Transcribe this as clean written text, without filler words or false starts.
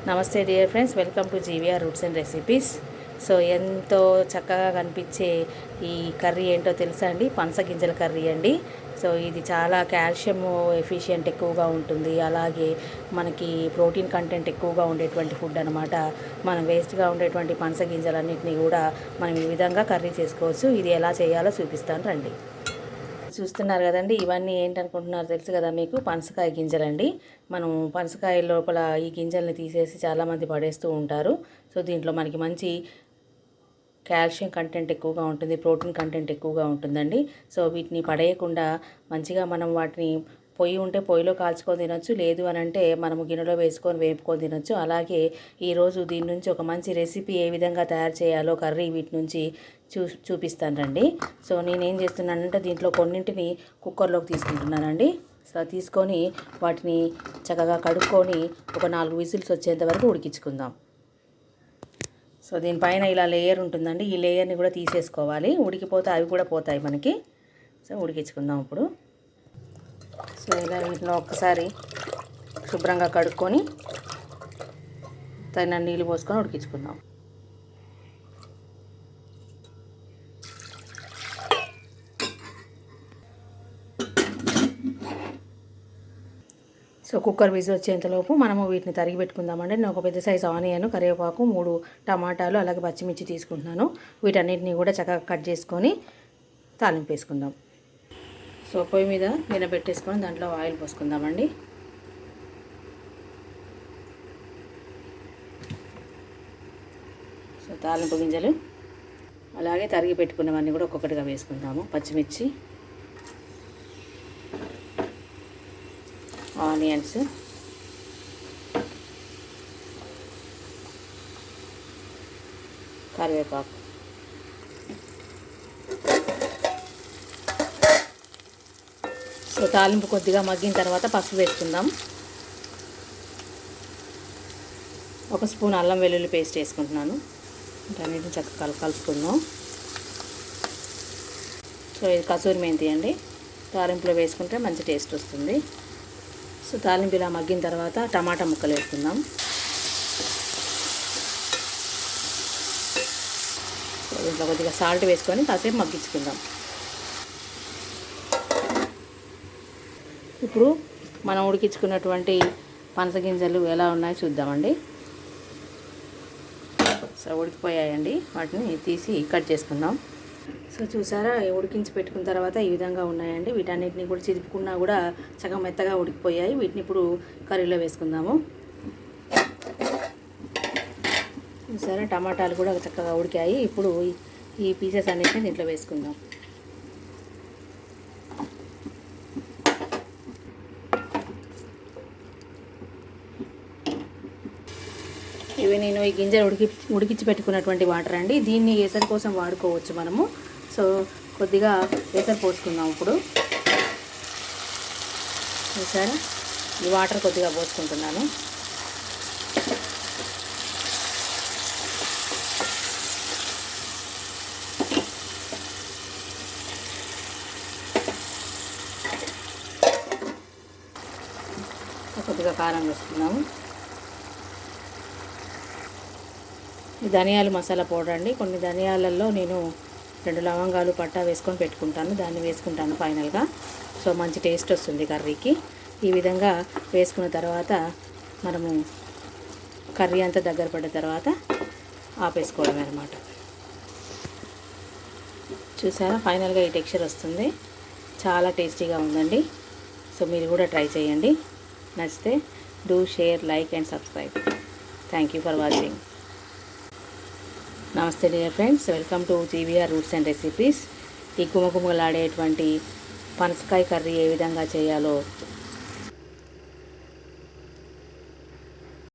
నమస్తే dear friends, welcome to GVR roots and recipes. So ఎంతో చక్కగా కనిపించే ఈ కర్రీ ఏంటో తెలుసా అండి? పనస గింజల కర్రీ అండి. సో ఇది చాలా కాల్షియం ఎఫిషియెంట్ ఎక్కువగా ఉంటుంది, అలాగే మనకి ప్రోటీన్ కంటెంట్ ఎక్కువగా ఉండేటువంటి ఫుడ్ అనమాట. మనం వేస్ట్గా ఉండేటువంటి పనస గింజలన్నింటినీ కూడా మనం ఈ విధంగా కర్రీ చేసుకోవచ్చు. ఇది ఎలా చేయాలో చూపిస్తాను రండి. చూస్తున్నారు కదండి, ఇవన్నీ ఏంటనుకుంటున్నారు తెలుసు కదా మీకు? పనసకాయ గింజలండి. మనం పనసకాయ లోపల ఈ గింజల్ని తీసేసి చాలామంది పడేస్తూ ఉంటారు. సో దీంట్లో మనకి మంచి కాల్షియం కంటెంట్ ఎక్కువగా ఉంటుంది, ప్రోటీన్ కంటెంట్ ఎక్కువగా ఉంటుందండి. సో వీటిని పడేయకుండా మంచిగా మనం వాటిని పొయ్యి ఉంటే పొయ్యిలో కాల్చుకొని తినొచ్చు, లేదు అని అంటే మనము గిన్నెలో వేసుకొని వేపుకొని తినొచ్చు. అలాగే ఈరోజు దీని నుంచి ఒక మంచి రెసిపీ ఏ విధంగా తయారు చేయాలో కర్రీ వీటి నుంచి చూపిస్తాను రండి. సో నేనేం చేస్తున్నానంటే దీంట్లో కొన్నింటిని కుక్కర్లోకి తీసుకుంటున్నానండి. సో తీసుకొని వాటిని చక్కగా కడుక్కొని ఒక 4 విజిల్స్ వచ్చేంత వరకు ఉడికించుకుందాం. సో దీనిపైన ఇలా లేయర్ ఉంటుందండి, ఈ లేయర్ని కూడా తీసేసుకోవాలి. ఉడికిపోతే అవి కూడా పోతాయి మనకి. సో ఉడికించుకుందాం ఇప్పుడు. సో ఇలా వీటిలో ఒక్కసారి శుభ్రంగా కడుక్కొని తగిన నీళ్ళు పోసుకొని ఉడికించుకుందాం. సో కుక్కర్ విజిల్ వచ్చేంతలోపు మనము వీటిని తరిగి పెట్టుకుందామండి. నేను ఒక పెద్ద సైజు ఆనియన్, కరివేపాకు, 3 టమాటాలు, అలాగే పచ్చిమిర్చి తీసుకుంటున్నాను. వీటన్నిటిని కూడా చక్కగా కట్ చేసుకొని తాలింపు వేసుకుందాం. సో పొయ్యి మీద గిన్నె పెట్టేసుకొని దాంట్లో ఆయిల్ పోసుకుందామండి. సో తాలింపు గింజలు అలాగే తరిగి పెట్టుకున్నవన్నీ కూడా ఒక్కొక్కటిగా వేసుకుందాము. పచ్చిమిర్చి, ఆనియన్స్, కరివేపాకు. సో తాలింపు కొద్దిగా మగ్గిన తర్వాత పసుపు వేసుకుందాం. 1 స్పూన్ అల్లం వెల్లుల్లి పేస్ట్ వేసుకుంటున్నాను. వీటన్నిటిని చక్కగా కలుపుకుందాం. సో ఇది కసూరి మెంతి అండి, తాలింపులో వేసుకుంటే మంచి టేస్ట్ వస్తుంది. సో తాలింపు ఇలా మగ్గిన తర్వాత టమాటా ముక్కలు వేసుకుందాం. దీంట్లో కొద్దిగా సాల్ట్ వేసుకొని కాసేపు మగ్గించుకుందాం. ఇప్పుడు మనం ఉడికించుకున్నటువంటి పనస గింజలు ఎలా ఉన్నాయో చూద్దామండి. సో ఉడికిపోయాయండి, వాటిని తీసి కట్ చేసుకుందాం. సో చూసారా, ఉడికించి పెట్టుకున్న తర్వాత ఈ విధంగా ఉన్నాయండి. వీటన్నిటిని కూడా చిదుపుకున్నా కూడా సగం మెత్తగా ఉడికిపోయాయి. వీటిని ఇప్పుడు కర్రీలో వేసుకుందాము. చూసారా, టమాటాలు కూడా చక్కగా ఉడికాయి. ఇప్పుడు ఈ పీసెస్ అన్నిటిని దీంట్లో వేసుకుందాం. ఇవి నేను ఈ గింజలు ఉడికించి పెట్టుకున్నటువంటి వాటర్ అండి. దీన్ని ఎసరు కోసం వాడుకోవచ్చు మనము. సో కొద్దిగా ఎసరు పోసుకుందాం ఇప్పుడు. చూసారా, ఈ వాటర్ కొద్దిగా పోసుకుంటున్నాను. కొద్దిగా కారం వేసుకున్నాము. ఈ ధనియాలు మసాలా పౌడర్ అండి. కొన్ని ధనియాలలో నేను 2 లవంగాలు, పట్టా వేసుకొని పెట్టుకుంటాను. దాన్ని వేసుకుంటాను ఫైనల్గా. సో మంచి టేస్ట్ వస్తుంది కర్రీకి. ఈ విధంగా వేసుకున్న తర్వాత మనము కర్రీ అంతా దగ్గర పడిన తర్వాత ఆపేసుకోవడమే అన్నమాట. చూసారా, ఫైనల్గా ఈ టెక్స్చర్ వస్తుంది. చాలా టేస్టీగా ఉందండి. సో మీరు కూడా ట్రై చేయండి. నచ్చితే do share, like and subscribe. Thank you for watching. నమస్తే dear friends, welcome to GVR roots and recipes. ఈ గుమగుమలాడేటువంటి పనసకాయ కర్రీ ఏ విధంగా చేయాలో